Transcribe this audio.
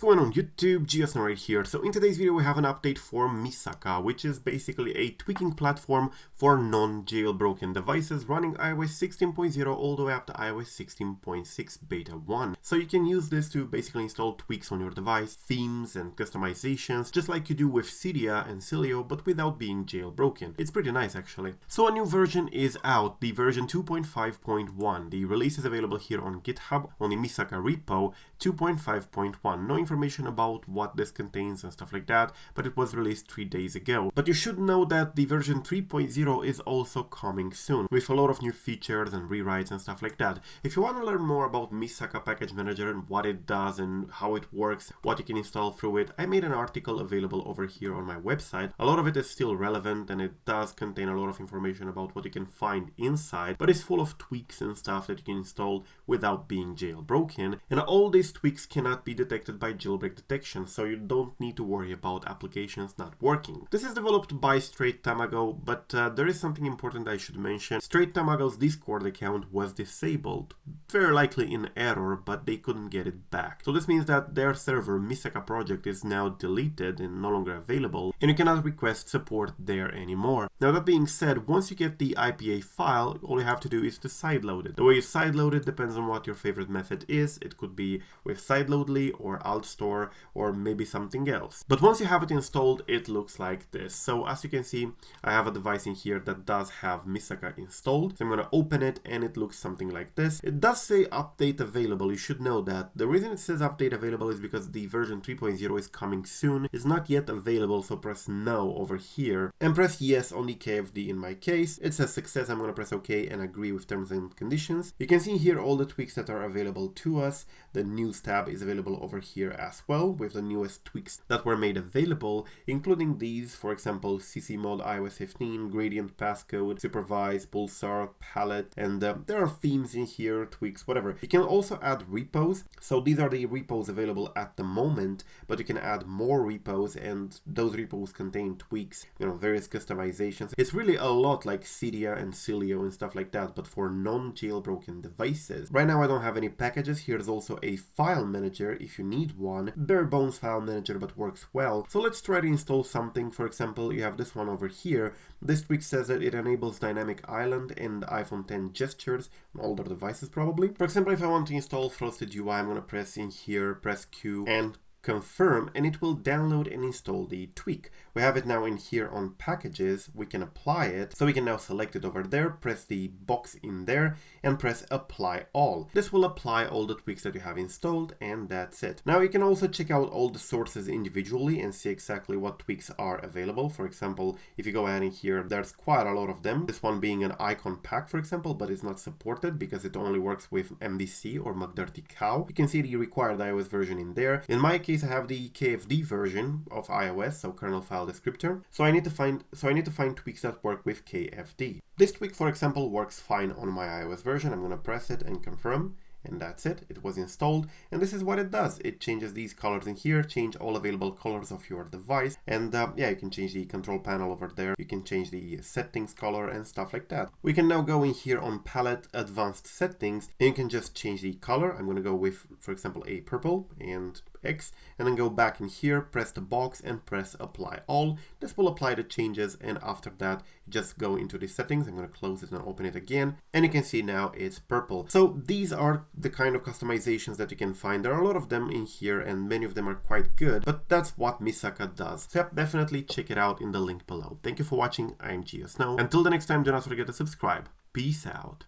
going on YouTube? GeoSnow right here. So in today's video we have an update for Misaka, which is basically a tweaking platform for non-jailbroken devices running iOS 16.0 all the way up to iOS 16.6 beta 1. So you can use this to basically install tweaks on your device, themes and customizations, just like you do with Cydia and Cilio, but without being jailbroken. It's pretty nice actually. So a new version is out, the version 2.5.1. The release is available here on GitHub, on the Misaka repo, 2.5.1. No information about what this contains and stuff like that, but it was released 3 days ago. But you should know that the version 3.0 is also coming soon, with a lot of new features and rewrites and stuff like that. If you want to learn more about Misaka Package Manager and what it does and how it works, what you can install through it, I made an article available over here on my website. A lot of it is still relevant and it does contain a lot of information about what you can find inside, but it's full of tweaks and stuff that you can install without being jailbroken. And all these tweaks cannot be detected by jailbreak detection, so you don't need to worry about applications not working. This is developed by Straight Tamago, but there is something important I should mention. Straight Tamago's Discord account was disabled, very likely in error, but they couldn't get it back. So this means that their server Misaka project is now deleted and no longer available, and you cannot request support there anymore. Now that being said, once you get the IPA file, all you have to do is to sideload it. The way you sideload it depends on what your favorite method is. It could be with sideloadly or altstore or maybe something else. But once you have it installed, it looks like this. So as you can see, I have a device in here that does have Misaka installed. So I'm going to open it and it looks something like this. It does say update available. You should know that. The reason it says update available is because the version 3.0 is coming soon. It's not yet available, so press no over here and press yes on the KFD in my case. It says success. I'm going to press OK and agree with terms and conditions. You can see here all the tweaks that are available to us. The news tab is available over here as well with the newest tweaks that were made available, including these, for example, CC mode iOS 15, gradient passcode, supervise, pulsar, palette, and there are themes in here, tweaks, whatever. You can also add repos. So these are the repos available at the moment, but you can add more repos and those repos contain tweaks, various customizations. It's really a lot like Cydia and Cilio and stuff like that, but for non-jailbroken devices. Right now I don't have any packages. Here's also a file manager if you need one. Bare bones file manager, but works well. So let's try to install something. For example, you have this one over here. This tweak says that it enables dynamic island and iPhone 10 gestures on older devices probably. For example, if I want to install Frosted UI, I'm going to press in here, press Q and confirm, and it will download and install the tweak. We have it now in here on packages. We can apply it. So we can now select it over there, press the box in there and press apply all. This will apply all the tweaks that you have installed, and that's it. Now you can also check out all the sources individually and see exactly what tweaks are available. For example, if you go ahead in here, there's quite a lot of them. This one being an icon pack, for example, but it's not supported because it only works with MDC or McDirty Cow. You can see the required iOS version in there. In my case, I have the KFD version of iOS, so kernel file descriptor. So I need to find tweaks that work with KFD. This tweak, for example, works fine on my iOS version. I'm going to press it and confirm. And that's it. It was installed. And this is what it does. It changes these colors in here, change all available colors of your device. And yeah, you can change the control panel over there. You can change the settings color and stuff like that. We can now go in here on palette advanced settings and you can just change the color. I'm going to go with, for example, a purple and X, and then go back in here, press the box and press apply all. This will apply the changes, and after that just go into the settings. I'm going to close it and open it again, and you can see now it's purple. So these are the kind of customizations that you can find. There are a lot of them in here and many of them are quite good, but that's what Misaka does. So yep, definitely check it out in the link below. Thank you for watching. I'm GeoSnow. Until the next time, do not forget to subscribe. Peace out.